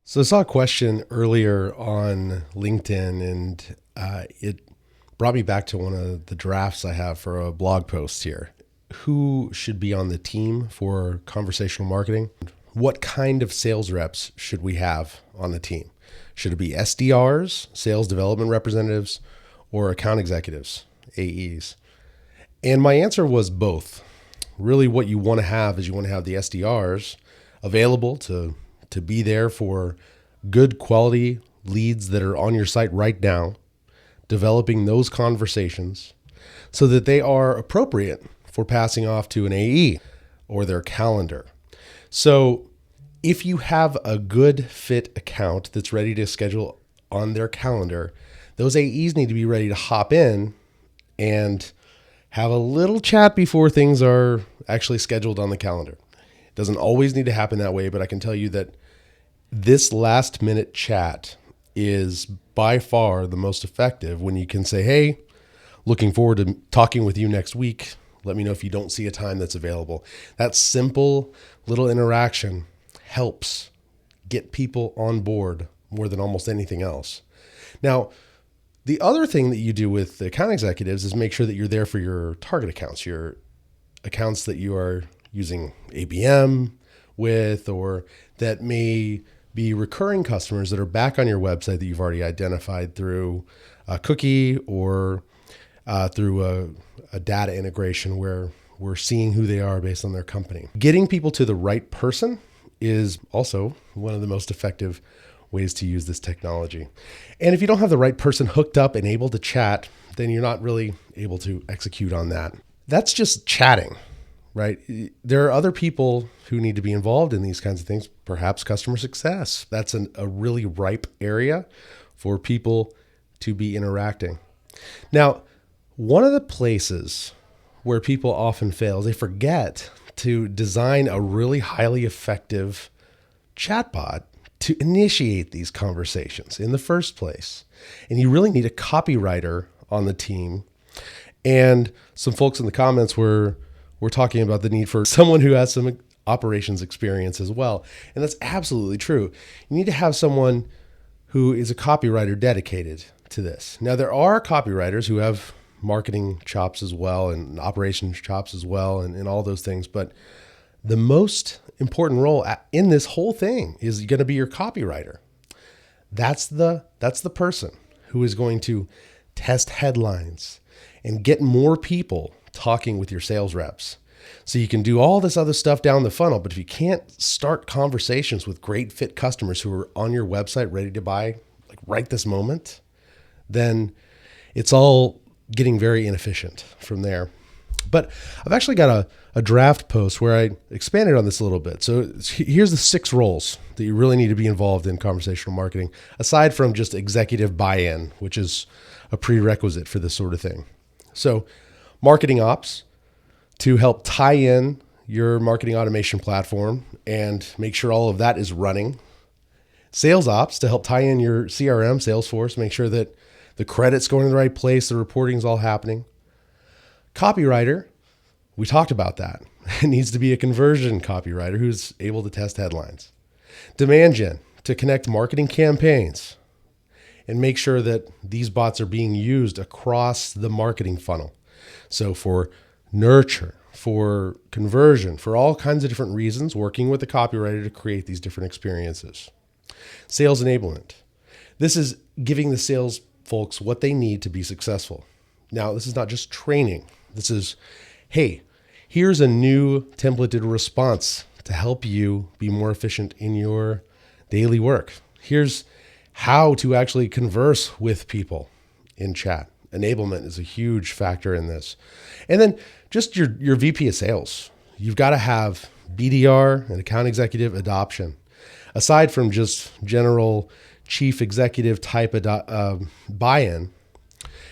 So I saw a question earlier on LinkedIn, and it brought me back to one of the drafts I have for a blog post here. Who should be on the team for conversational marketing? What kind of sales reps should we have on the team? Should it be SDRs, sales development representatives, or account executives, AEs? And my answer was both. Really, what you want to have is you want to have the SDRs available to be there for good quality leads that are on your site right now, developing those conversations so that they are appropriate for passing off to an AE or their calendar. So if you have a good fit account that's ready to schedule on their calendar, those AEs need to be ready to hop in and have a little chat before things are actually scheduled on the calendar. It doesn't always need to happen that way, but I can tell you that this last minute chat is by far the most effective when you can say, hey, looking forward to talking with you next week. Let me know if you don't see a time that's available. That simple little interaction helps get people on board more than almost anything else. Now, the other thing that you do with the account executives is make sure that you're there for your target accounts, your accounts that you are using ABM with, or that may be recurring customers that are back on your website that you've already identified through a cookie or through a data integration where we're seeing who they are based on their company. Getting people to the right person is also one of the most effective ways to use this technology. And if you don't have the right person hooked up and able to chat, then you're not really able to execute on that. That's just chatting, right? There are other people who need to be involved in these kinds of things, perhaps customer success. That's a really ripe area for people to be interacting. Now, one of the places where people often fail is they forget to design a really highly effective chatbot to initiate these conversations in the first place. And you really need a copywriter on the team. And some folks in the comments were talking about the need for someone who has some operations experience as well. And that's absolutely true. You need to have someone who is a copywriter dedicated to this. Now, there are copywriters who have marketing chops as well and operations chops as well and all those things. But the most important role in this whole thing is going to be your copywriter. That's the person who is going to test headlines and get more people talking with your sales reps. So you can do all this other stuff down the funnel, but if you can't start conversations with great fit customers who are on your website ready to buy like right this moment, then it's all getting very inefficient from there. But I've actually got a draft post where I expanded on this a little bit. So here's the 6 roles that you really need to be involved in conversational marketing, aside from just executive buy-in, which is a prerequisite for this sort of thing. So marketing ops to help tie in your marketing automation platform and make sure all of that is running. Sales ops to help tie in your CRM, Salesforce, make sure that the credit's going to the right place, the reporting is all happening. Copywriter, we talked about that. It needs to be a conversion copywriter who's able to test headlines. Demand gen to connect marketing campaigns and make sure that these bots are being used across the marketing funnel. So for nurture, for conversion, for all kinds of different reasons, working with the copywriter to create these different experiences. Sales enablement. This is giving the sales folks what they need to be successful. Now, this is not just training. This is, hey, here's a new templated response to help you be more efficient in your daily work. Here's how to actually converse with people in chat. Enablement is a huge factor in this. And then just your VP of sales. You've got to have BDR and account executive adoption. Aside from just general chief executive type buy-in,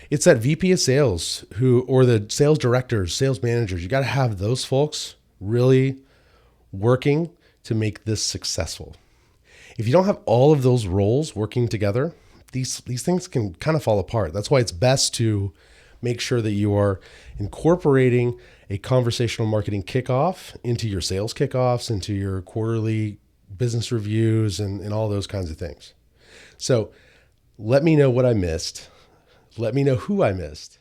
it's that VP of sales or the sales directors, sales managers. You got to have those folks really working to make this successful. If you don't have all of those roles working together, these things can kind of fall apart. That's why it's best to make sure that you are incorporating a conversational marketing kickoff into your sales kickoffs, into your quarterly business reviews and all those kinds of things. So let me know what I missed. Let me know who I missed.